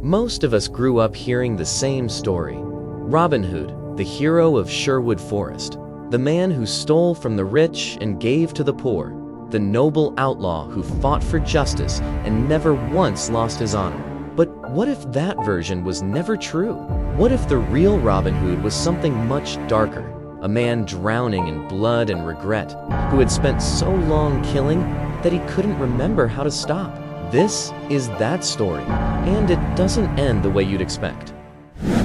Most of us grew up hearing the same story. Robin Hood, the hero of Sherwood Forest, the man who stole from the rich and gave to the poor, the noble outlaw who fought for justice and never once lost his honor. But what if that version was never true? What if the real Robin Hood was something much darker? A man drowning in blood and regret, who had spent so long killing that he couldn't remember how to stop. This is that story, and it doesn't end the way you'd expect.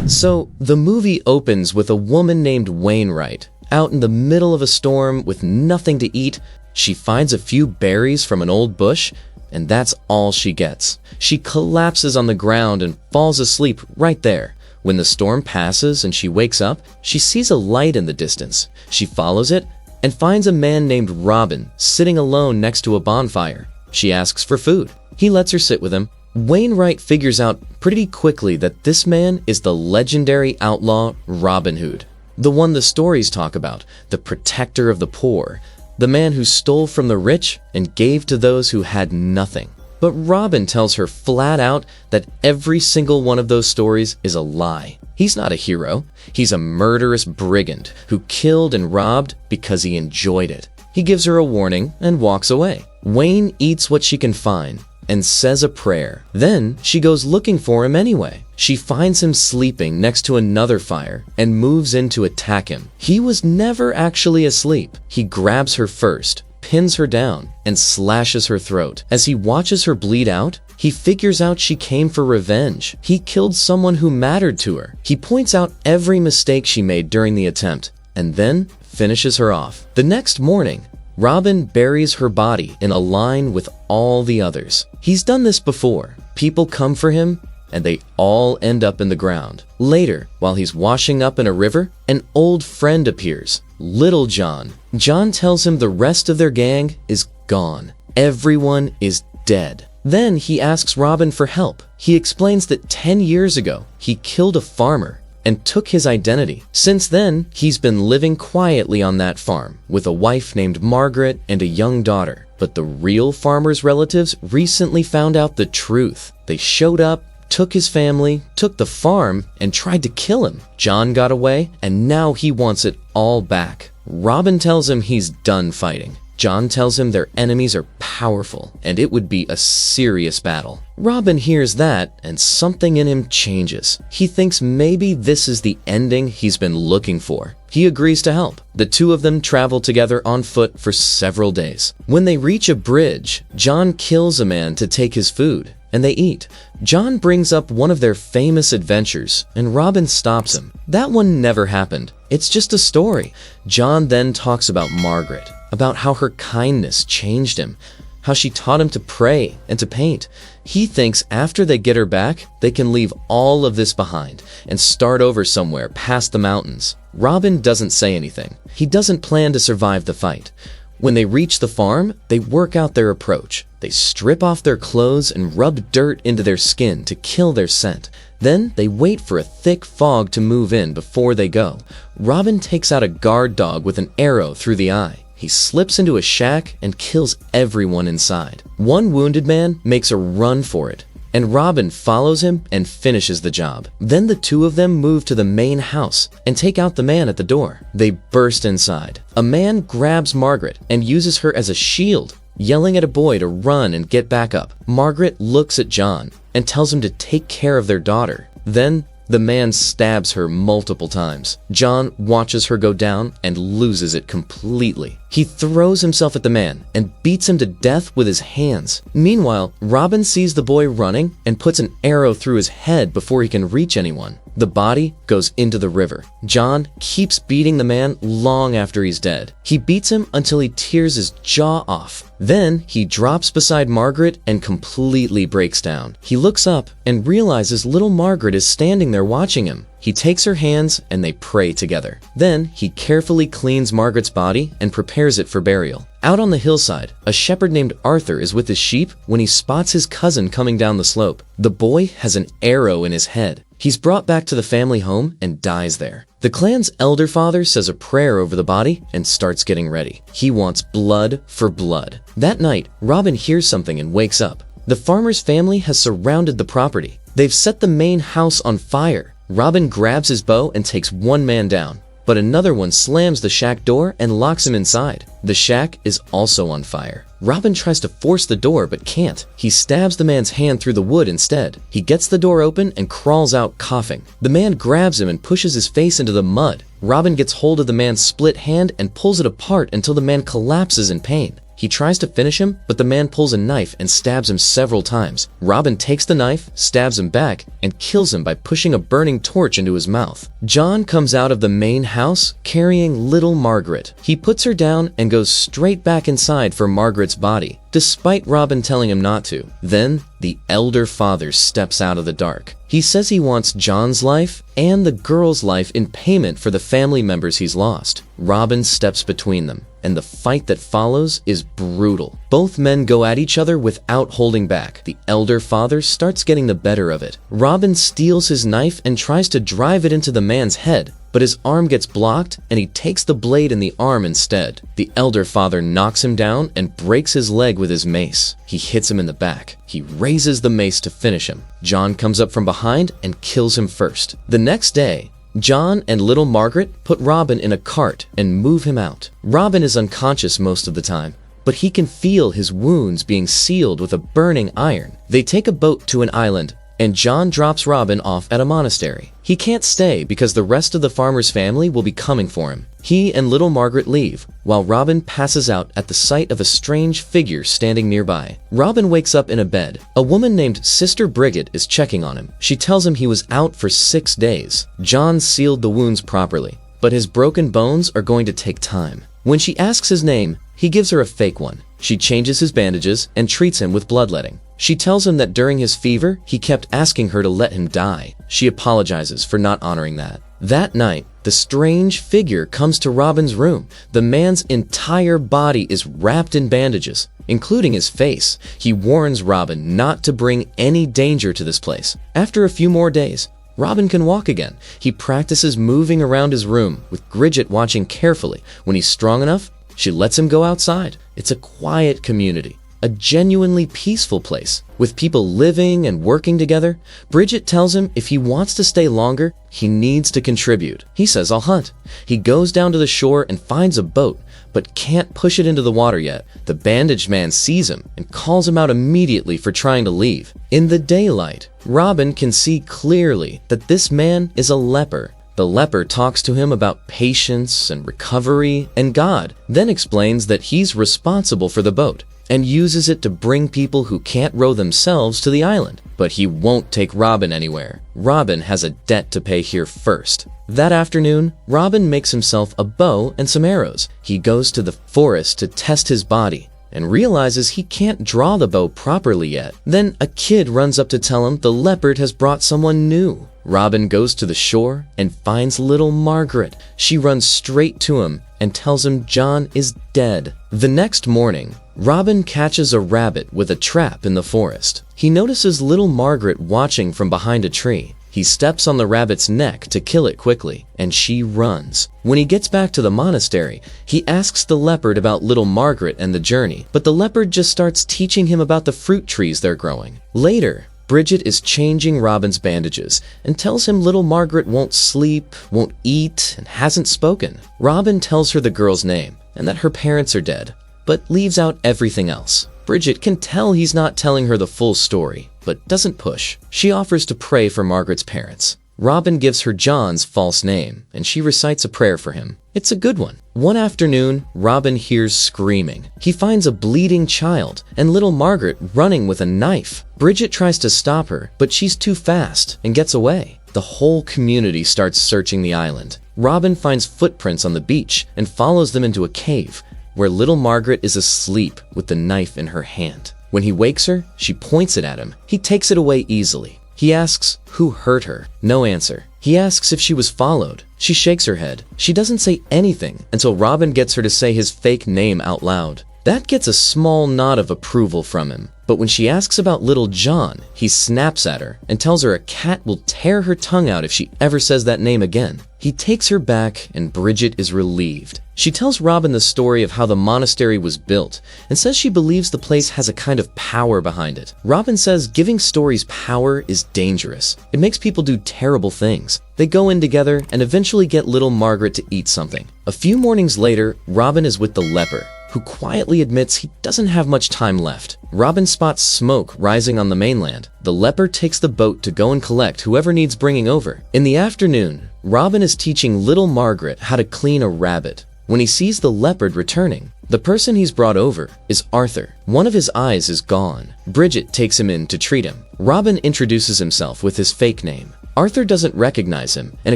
So, the movie opens with a woman named Wainright, out in the middle of a storm with nothing to eat. She finds a few berries from an old bush, and that's all she gets. She collapses on the ground and falls asleep right there. When the storm passes and she wakes up, she sees a light in the distance. She follows it and finds a man named Robin sitting alone next to a bonfire. She asks for food. He lets her sit with him. Wainright figures out pretty quickly that this man is the legendary outlaw Robin Hood, the one the stories talk about, the protector of the poor, the man who stole from the rich and gave to those who had nothing. But Robin tells her flat out that every single one of those stories is a lie. He's not a hero. He's a murderous brigand who killed and robbed because he enjoyed it. He gives her a warning and walks away. Wayne eats what she can find and says a prayer. Then she goes looking for him anyway. She finds him sleeping next to another fire and moves in to attack him. He was never actually asleep. He grabs her first, pins her down, and slashes her throat. As he watches her bleed out, he figures out she came for revenge. He killed someone who mattered to her. He points out every mistake she made during the attempt, and then finishes her off. The next morning, Robin buries her body in a line with all the others. He's done this before. People come for him, and they all end up in the ground. Later, while he's washing up in a river, an old friend appears, Little John. John tells him the rest of their gang is gone. Everyone is dead. Then he asks Robin for help. He explains that 10 years ago, he killed a farmer and took his identity. Since then, he's been living quietly on that farm with a wife named Margaret and a young daughter. But the real farmer's relatives recently found out the truth. They showed up, took his family, took the farm, and tried to kill him. John got away, and now he wants it all back. Robin tells him he's done fighting. John tells him their enemies are powerful, and it would be a serious battle. Robin hears that, and something in him changes. He thinks maybe this is the ending he's been looking for. He agrees to help. The two of them travel together on foot for several days. When they reach a bridge, John kills a man to take his food, and they eat. John brings up one of their famous adventures, and Robin stops him. That one never happened. It's just a story. John then talks about Margaret, about how her kindness changed him, how she taught him to pray and to paint. He thinks after they get her back, they can leave all of this behind and start over somewhere past the mountains. Robin doesn't say anything. He doesn't plan to survive the fight. When they reach the farm, they work out their approach. They strip off their clothes and rub dirt into their skin to kill their scent. Then they wait for a thick fog to move in before they go. Robin takes out a guard dog with an arrow through the eye. He slips into a shack and kills everyone inside. One wounded man makes a run for it, and Robin follows him and finishes the job. Then the two of them move to the main house and take out the man at the door. They burst inside. A man grabs Margaret and uses her as a shield, yelling at a boy to run and get back up. Margaret looks at John and tells him to take care of their daughter. Then the man stabs her multiple times. John watches her go down and loses it completely. He throws himself at the man and beats him to death with his hands. Meanwhile, Robin sees the boy running and puts an arrow through his head before he can reach anyone. The body goes into the river. John keeps beating the man long after he's dead. He beats him until he tears his jaw off. Then he drops beside Margaret and completely breaks down. He looks up and realizes little Margaret is standing there watching him. He takes her hands and they pray together. Then he carefully cleans Margaret's body and prepares it for burial. Out on the hillside, a shepherd named Arthur is with his sheep when he spots his cousin coming down the slope. The boy has an arrow in his head. He's brought back to the family home and dies there. The clan's elder father says a prayer over the body and starts getting ready. He wants blood for blood. That night, Robin hears something and wakes up. The farmer's family has surrounded the property. They've set the main house on fire. Robin grabs his bow and takes one man down, but another one slams the shack door and locks him inside. The shack is also on fire. Robin tries to force the door but can't. He stabs the man's hand through the wood instead. He gets the door open and crawls out coughing. The man grabs him and pushes his face into the mud. Robin gets hold of the man's split hand and pulls it apart until the man collapses in pain. He tries to finish him, but the man pulls a knife and stabs him several times. Robin takes the knife, stabs him back, and kills him by pushing a burning torch into his mouth. John comes out of the main house carrying little Margaret. He puts her down and goes straight back inside for Margaret's body, despite Robin telling him not to. Then, the elder father steps out of the dark. He says he wants John's life and the girl's life in payment for the family members he's lost. Robin steps between them, and the fight that follows is brutal. Both men go at each other without holding back. The elder father starts getting the better of it. Robin steals his knife and tries to drive it into the man's head, but his arm gets blocked and he takes the blade in the arm instead. The elder father knocks him down and breaks his leg with his mace. He hits him in the back. He raises the mace to finish him. John comes up from behind and kills him first. The next day, John and little Margaret put Robin in a cart and move him out. Robin is unconscious most of the time, but he can feel his wounds being sealed with a burning iron. They take a boat to an island, and John drops Robin off at a monastery. He can't stay because the rest of the farmer's family will be coming for him. He and little Margaret leave, while Robin passes out at the sight of a strange figure standing nearby. Robin wakes up in a bed. A woman named Sister Bridget is checking on him. She tells him he was out for 6 days. John sealed the wounds properly, but his broken bones are going to take time. When she asks his name, he gives her a fake one. She changes his bandages and treats him with bloodletting. She tells him that during his fever, he kept asking her to let him die. She apologizes for not honoring that. That night, the strange figure comes to Robin's room. The man's entire body is wrapped in bandages, including his face. He warns Robin not to bring any danger to this place. After a few more days, Robin can walk again. He practices moving around his room, with Bridget watching carefully. When he's strong enough, she lets him go outside. It's a quiet community, a genuinely peaceful place, with people living and working together. Bridget tells him if he wants to stay longer, he needs to contribute. He says, "I'll hunt." He goes down to the shore and finds a boat, but can't push it into the water yet. The bandaged man sees him and calls him out immediately for trying to leave. In the daylight, Robin can see clearly that this man is a leper. The leper talks to him about patience and recovery and God, then explains that he's responsible for the boat and uses it to bring people who can't row themselves to the island. But he won't take Robin anywhere. Robin has a debt to pay here first. That afternoon, Robin makes himself a bow and some arrows. He goes to the forest to test his body and realizes he can't draw the bow properly yet. Then a kid runs up to tell him the leopard has brought someone new. Robin goes to the shore and finds little Margaret. She runs straight to him and tells him John is dead. The next morning, Robin catches a rabbit with a trap in the forest. He notices little Margaret watching from behind a tree. He steps on the rabbit's neck to kill it quickly, and she runs. When he gets back to the monastery, he asks the leopard about little Margaret and the journey, but the leopard just starts teaching him about the fruit trees they're growing. Later, Bridget is changing Robin's bandages and tells him little Margaret won't sleep, won't eat, and hasn't spoken. Robin tells her the girl's name and that her parents are dead, but leaves out everything else. Bridget can tell he's not telling her the full story, but doesn't push. She offers to pray for Margaret's parents. Robin gives her John's false name, and she recites a prayer for him. It's a good one. One afternoon, Robin hears screaming. He finds a bleeding child and little Margaret running with a knife. Bridget tries to stop her, but she's too fast and gets away. The whole community starts searching the island. Robin finds footprints on the beach and follows them into a cave, where little Margaret is asleep with the knife in her hand. When he wakes her, she points it at him. He takes it away easily. He asks who hurt her. No answer. He asks if she was followed. She shakes her head. She doesn't say anything until Robin gets her to say his fake name out loud. That gets a small nod of approval from him. But when she asks about little John, he snaps at her and tells her a cat will tear her tongue out if she ever says that name again. He takes her back and Bridget is relieved. She tells Robin the story of how the monastery was built and says she believes the place has a kind of power behind it. Robin says giving stories power is dangerous. It makes people do terrible things. They go in together and eventually get little Margaret to eat something. A few mornings later, Robin is with the Leper, who quietly admits he doesn't have much time left. Robin spots smoke rising on the mainland. The Leper takes the boat to go and collect whoever needs bringing over. In the afternoon, Robin is teaching little Margaret how to clean a rabbit. When he sees the leopard returning, the person he's brought over is Arthur. One of his eyes is gone. Bridget takes him in to treat him. Robin introduces himself with his fake name. Arthur doesn't recognize him and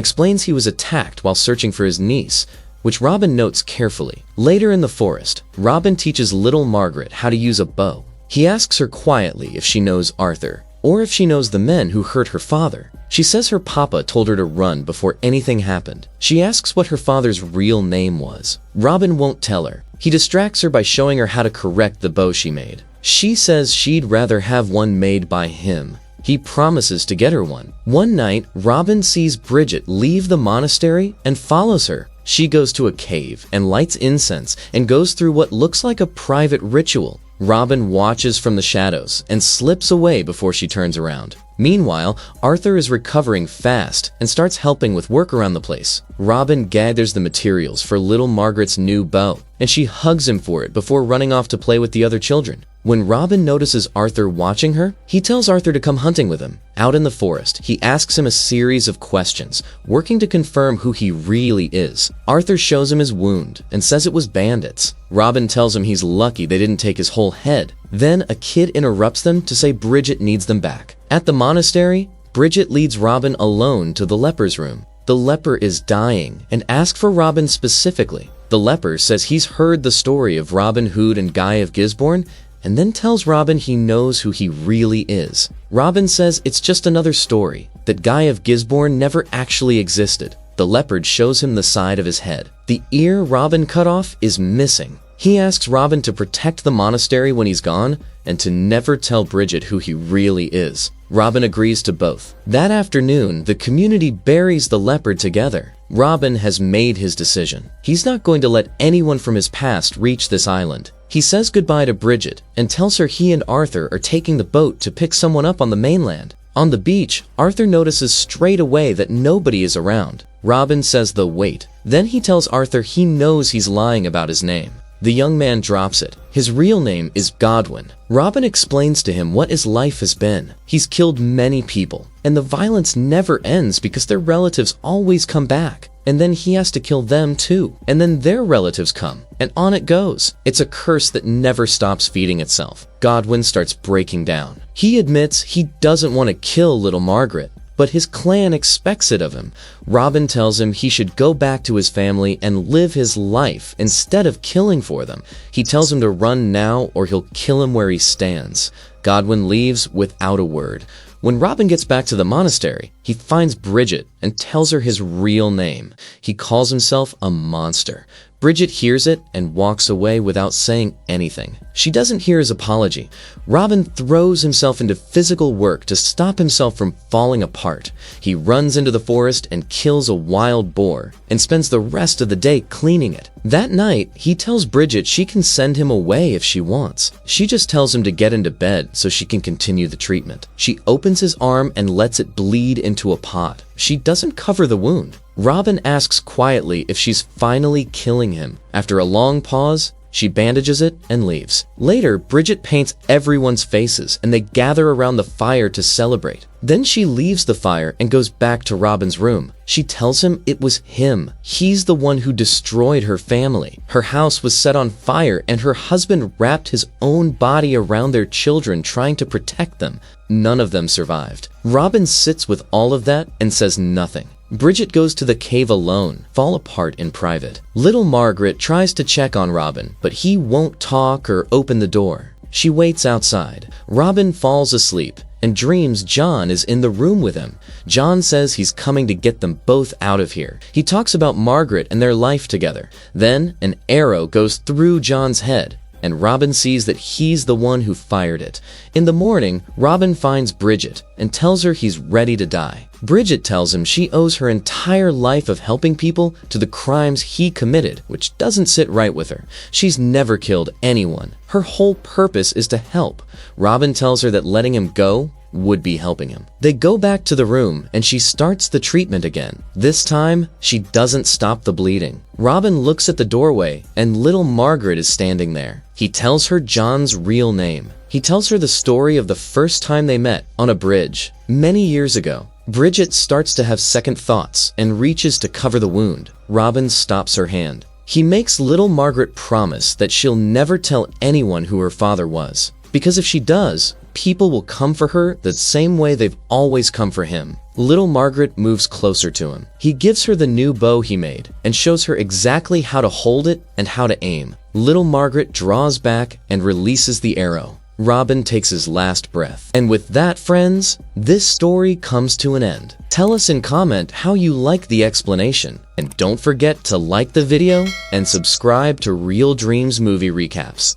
explains he was attacked while searching for his niece, which Robin notes carefully. Later in the forest, Robin teaches little Margaret how to use a bow. He asks her quietly if she knows Arthur, or if she knows the men who hurt her father. She says her papa told her to run before anything happened. She asks what her father's real name was. Robin won't tell her. He distracts her by showing her how to correct the bow she made. She says she'd rather have one made by him. He promises to get her one. One night, Robin sees Bridget leave the monastery and follows her. She goes to a cave and lights incense and goes through what looks like a private ritual. Robin watches from the shadows and slips away before she turns around. Meanwhile, Arthur is recovering fast and starts helping with work around the place. Robin gathers the materials for little Margaret's new bow, and she hugs him for it before running off to play with the other children. When Robin notices Arthur watching her, he tells Arthur to come hunting with him. Out in the forest, he asks him a series of questions, working to confirm who he really is. Arthur shows him his wound and says it was bandits. Robin tells him he's lucky they didn't take his whole head. Then a kid interrupts them to say Bridget needs them back. At the monastery, Bridget leads Robin alone to the leper's room. The leper is dying and asks for Robin specifically. The leper says he's heard the story of Robin Hood and Guy of Gisborne and then tells Robin he knows who he really is. Robin says it's just another story, that Guy of Gisborne never actually existed. The leopard shows him the side of his head. The ear Robin cut off is missing. He asks Robin to protect the monastery when he's gone and to never tell Bridget who he really is. Robin agrees to both. That afternoon, the community buries the leopard together. Robin has made his decision. He's not going to let anyone from his past reach this island. He says goodbye to Bridget and tells her he and Arthur are taking the boat to pick someone up on the mainland. On the beach, Arthur notices straight away that nobody is around. Robin says they'll wait. Then he tells Arthur he knows he's lying about his name. The young man drops it. His real name is Godwin. Robin explains to him what his life has been. He's killed many people, and the violence never ends because their relatives always come back. And then he has to kill them too. And then their relatives come, and on it goes. It's a curse that never stops feeding itself. Godwin starts breaking down. He admits he doesn't want to kill little Margaret, but his clan expects it of him. Robin tells him he should go back to his family and live his life instead of killing for them. He tells him to run now or he'll kill him where he stands. Godwin leaves without a word. When Robin gets back to the monastery, he finds Bridget and tells her his real name. He calls himself a monster. Bridget hears it and walks away without saying anything. She doesn't hear his apology. Robin throws himself into physical work to stop himself from falling apart. He runs into the forest and kills a wild boar and spends the rest of the day cleaning it. That night, he tells Bridget she can send him away if she wants. She just tells him to get into bed so she can continue the treatment. She opens his arm and lets it bleed into a pot. She doesn't cover the wound. Robin asks quietly if she's finally killing him. After a long pause, she bandages it and leaves. Later, Bridget paints everyone's faces and they gather around the fire to celebrate. Then she leaves the fire and goes back to Robin's room. She tells him it was him. He's the one who destroyed her family. Her house was set on fire and her husband wrapped his own body around their children trying to protect them. None of them survived. Robin sits with all of that and says nothing. Bridget goes to the cave alone, fall apart in private. Little Margaret tries to check on Robin, but he won't talk or open the door. She waits outside. Robin falls asleep and dreams John is in the room with him. John says he's coming to get them both out of here. He talks about Margaret and their life together. Then an arrow goes through John's head. and Robin sees that he's the one who fired it. In the morning, Robin finds Bridget and tells her he's ready to die. Bridget tells him she owes her entire life of helping people to the crimes he committed, which doesn't sit right with her. She's never killed anyone. Her whole purpose is to help. Robin tells her that letting him go would be helping him. They go back to the room and she starts the treatment again. This time, she doesn't stop the bleeding. Robin looks at the doorway and little Margaret is standing there. He tells her John's real name. He tells her the story of the first time they met on a bridge many years ago. Bridget starts to have second thoughts and reaches to cover the wound. Robin stops her hand. He makes little Margaret promise that she'll never tell anyone who her father was, because if she does, people will come for her the same way they've always come for him. Little Margaret moves closer to him. He gives her the new bow he made and shows her exactly how to hold it and how to aim. Little Margaret draws back and releases the arrow. Robin takes his last breath. And with that, friends, this story comes to an end. Tell us in comment how you like the explanation. And don't forget to like the video and subscribe to Real Dreams Movie Recaps.